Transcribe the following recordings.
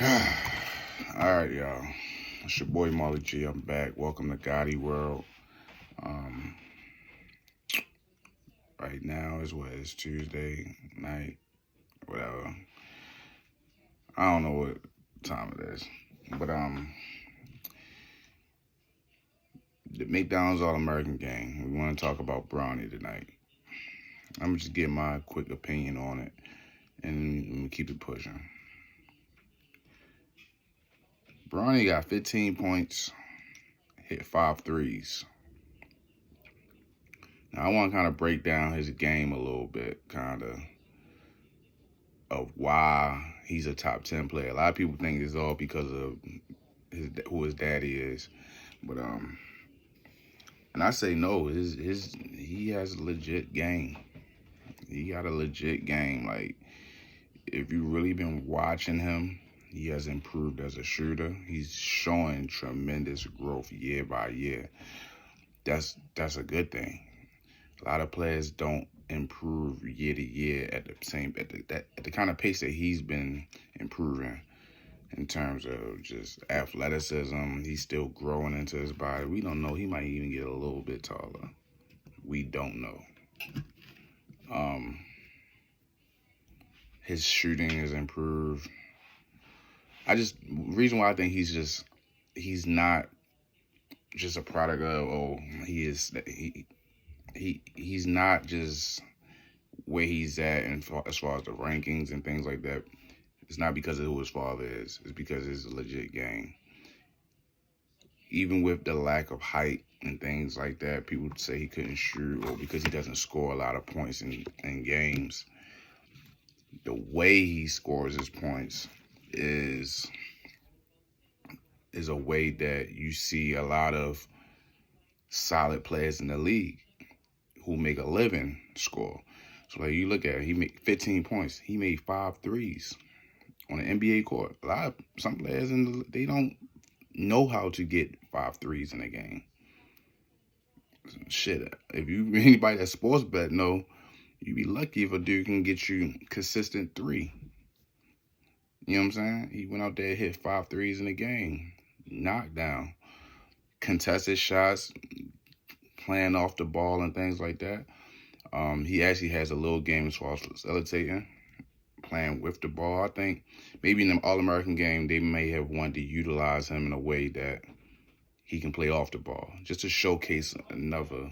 All right, y'all. It's your boy Molly G. I'm back. Welcome to Gotti World. Um, right now is what? It's Tuesday night, whatever. I don't know what time it is, but the McDonald's All American game. We want to talk about Bronny tonight. I'm gonna just give my quick opinion on it, and keep it pushing. Bronny got 15 points, hit 5 threes. Now I want to kind of break down his game a little bit, kind of why he's a top 10 player. A lot of people think it's all because of who his daddy is, but and I say no. He has a legit game. He got a legit game. Like, if you really been watching him, he has improved as a shooter. He's showing tremendous growth year by year. That's a good thing. A lot of players don't improve year to year at the kind of pace that he's been improving in terms of just athleticism. He's still growing into his body. We don't know. He might even get a little bit taller. We don't know. His shooting has improved. Reason why I think he's not just a product of he's not just where he's at and as far as the rankings and things like that. It's not because of who his father is. It's because it's a legit game. Even with the lack of height and things like that, people say he couldn't shoot or because he doesn't score a lot of points in games. The way he scores his points is a way that you see a lot of solid players in the league who make a living score. So like you look at it, he made 15 points. He made 5 threes on an NBA court. Some players they don't know how to get 5 threes in a game. Shit, if you anybody that sports bet know, you'd be lucky if a dude can get you consistent 3. You know what I'm saying? He went out there and hit 5 threes in a game. Knockdown. Contested shots, playing off the ball and things like that. He actually has a little game as far as facilitating, playing with the ball. I think maybe in the All-American game, they may have wanted to utilize him in a way that he can play off the ball, just to showcase another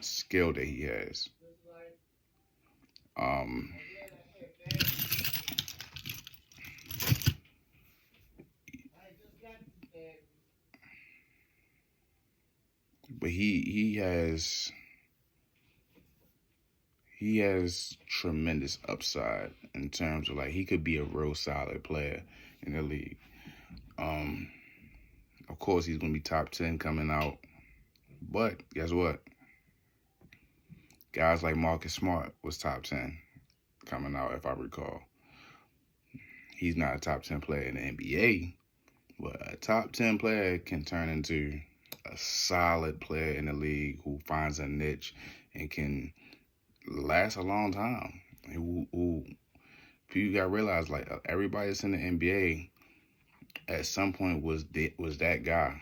skill that he has. But he has tremendous upside in terms of like he could be a real solid player in the league. Of course, he's gonna be top 10 coming out, but guess what? Guys like Marcus Smart was top 10 coming out, if I recall. He's not a top 10 player in the NBA, but a top 10 player can turn into a solid player in the league who finds a niche and can last a long time. You gotta realize, like, everybody that's in the NBA at some point was that guy.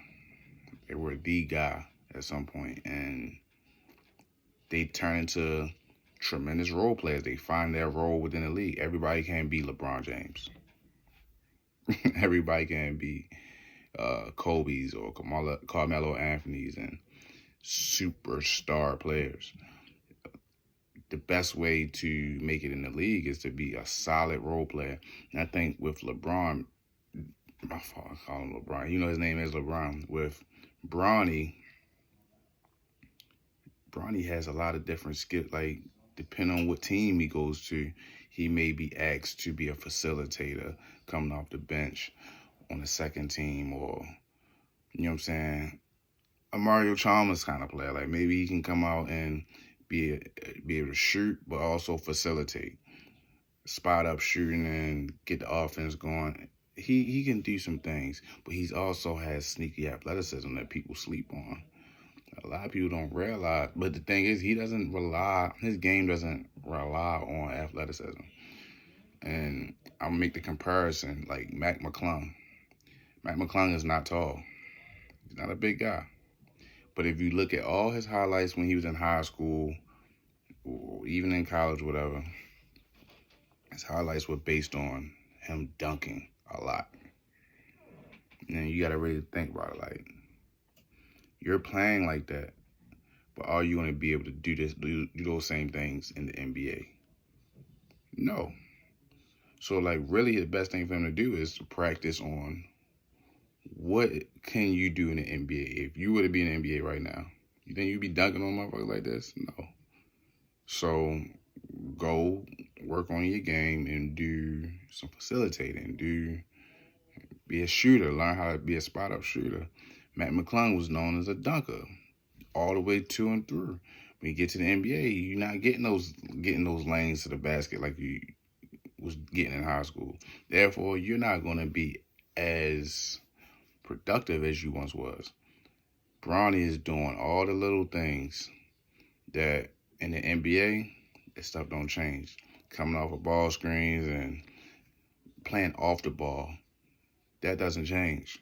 They were the guy at some point, and they turn into tremendous role players. They find their role within the league. Everybody can't be LeBron James. Everybody can't be Kobe's or Carmelo Anthony's and superstar players. The best way to make it in the league is to be a solid role player. And I think with LeBron, my fault, I call him LeBron. You know his name is LeBron. With Bronny has a lot of different skills. Like, depending on what team he goes to, he may be asked to be a facilitator coming off the bench on the second team, or, you know what I'm saying, a Mario Chalmers kind of player. Like, maybe he can come out and be able to shoot, but also facilitate, spot up shooting and get the offense going. He can do some things, but he also has sneaky athleticism that people sleep on. A lot of people don't realize, but the thing is, his game doesn't rely on athleticism. And I'll make the comparison like Mac McClung. Mac McClung is not tall. He's not a big guy. But if you look at all his highlights when he was in high school, or even in college, whatever, his highlights were based on him dunking a lot. And you got to really think about it. Like, you're playing like that, but are you going to be able to do those same things in the NBA? No. So, like, really the best thing for him to do is to practice on what can you do in the NBA. If you were to be in the NBA right now, you think you'd be dunking on motherfuckers like this? No. So go work on your game and do some facilitating. Be a shooter. Learn how to be a spot-up shooter. Matt McClung was known as a dunker all the way to and through. When you get to the NBA, you're not getting those lanes to the basket like you was getting in high school. Therefore, you're not going to be as productive as you once was. Bronny is doing all the little things that in the NBA, that stuff don't change. Coming off of ball screens and playing off the ball, that doesn't change.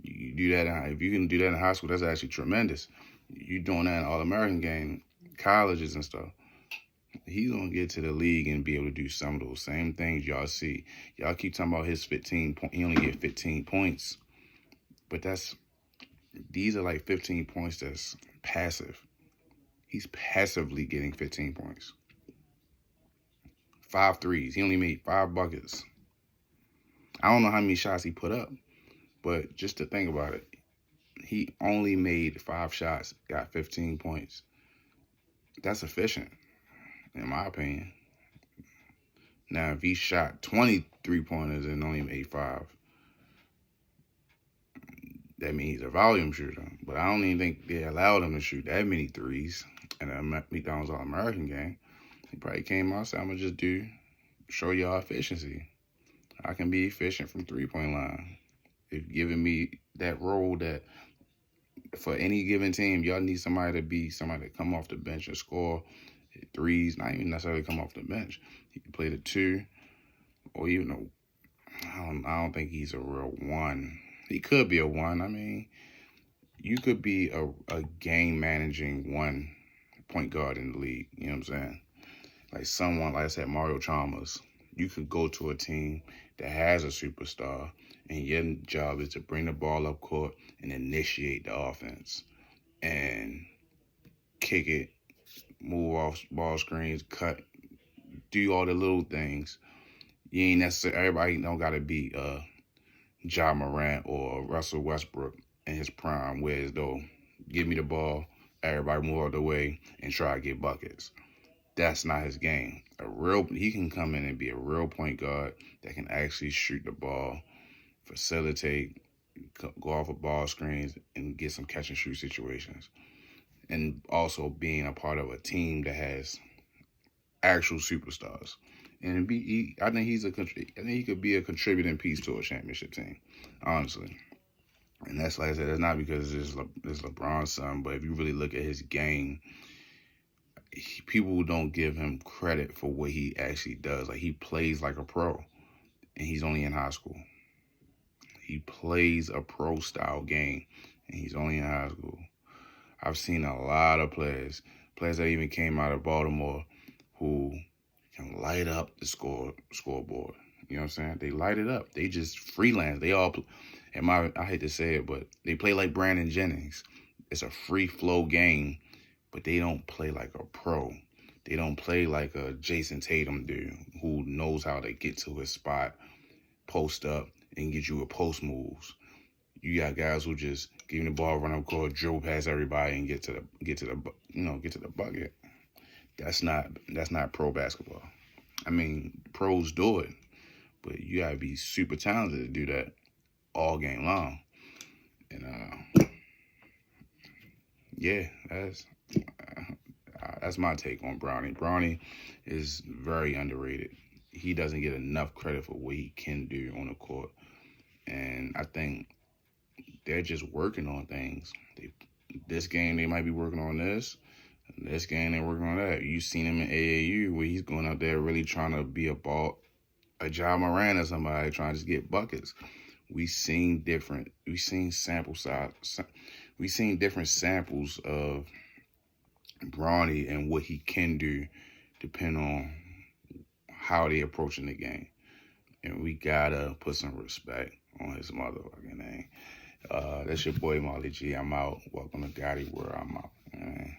You do that if you can do that in high school, that's actually tremendous. You doing that in All-American game, colleges and stuff. He's going to get to the league and be able to do some of those same things y'all see. Y'all keep talking about his 15 points. He only get 15 points. But these are like 15 points that's passive. He's passively getting 15 points. 5 threes. He only made 5 buckets. I don't know how many shots he put up, but just to think about it, he only made 5 shots, got 15 points. That's efficient, in my opinion. Now, if he shot 20 3-pointers and only made 5, that means he's a volume shooter. But I don't even think they allowed him to shoot that many threes in a McDonald's All-American game. He probably came out and said, I'm going to just show y'all efficiency. I can be efficient from 3-point line. If giving me that role that for any given team, y'all need somebody to come off the bench and score threes, not even necessarily come off the bench. He can play the 2, or even I don't think he's a real 1. He could be a 1. I mean, you could be a game managing 1 point guard in the league. You know what I'm saying? Like someone, like I said, Mario Chalmers. You could go to a team that has a superstar, and your job is to bring the ball up court and initiate the offense and kick it, move off ball screens, cut, do all the little things. You ain't necessarily, everybody don't got to be Ja Morant or Russell Westbrook in his prime, whereas though, give me the ball, everybody move out the way and try to get buckets. That's not his game. He can come in and be a real point guard that can actually shoot the ball, facilitate, go off of ball screens, and get some catch and shoot situations. And also being a part of a team that has actual superstars. And I think he could be a contributing piece to a championship team, honestly. And that's, like I said, that's not because it's LeBron's son, but if you really look at his game, people don't give him credit for what he actually does. Like, he plays like a pro, and he's only in high school. He plays a pro-style game, and he's only in high school. I've seen a lot of players that even came out of Baltimore who can light up the scoreboard. You know what I'm saying? They light it up. They just freelance. They all, I hate to say it, but they play like Brandon Jennings. It's a free flow game, but they don't play like a pro. They don't play like a Jason Tatum do, who knows how to get to his spot, post up, and get you a post moves. You got guys who just give you the ball, run up court, dribble past everybody, and get to the bucket. That's not pro basketball. I mean, pros do it, but you gotta be super talented to do that all game long. And yeah, that's my take on Bronny. Bronny is very underrated. He doesn't get enough credit for what he can do on the court, and I think they're just working on things. This game, they might be working on this. This game, they're working on that. You've seen him in AAU where he's going out there really trying to be a ball a Ja Moran or somebody trying to just get buckets. We seen different samples of Bronny and what he can do, depending on how they approaching the game. And we gotta put some respect on his motherfucking name. That's your boy Molly G. I'm out. Welcome to Gotti World. I'm out. Man.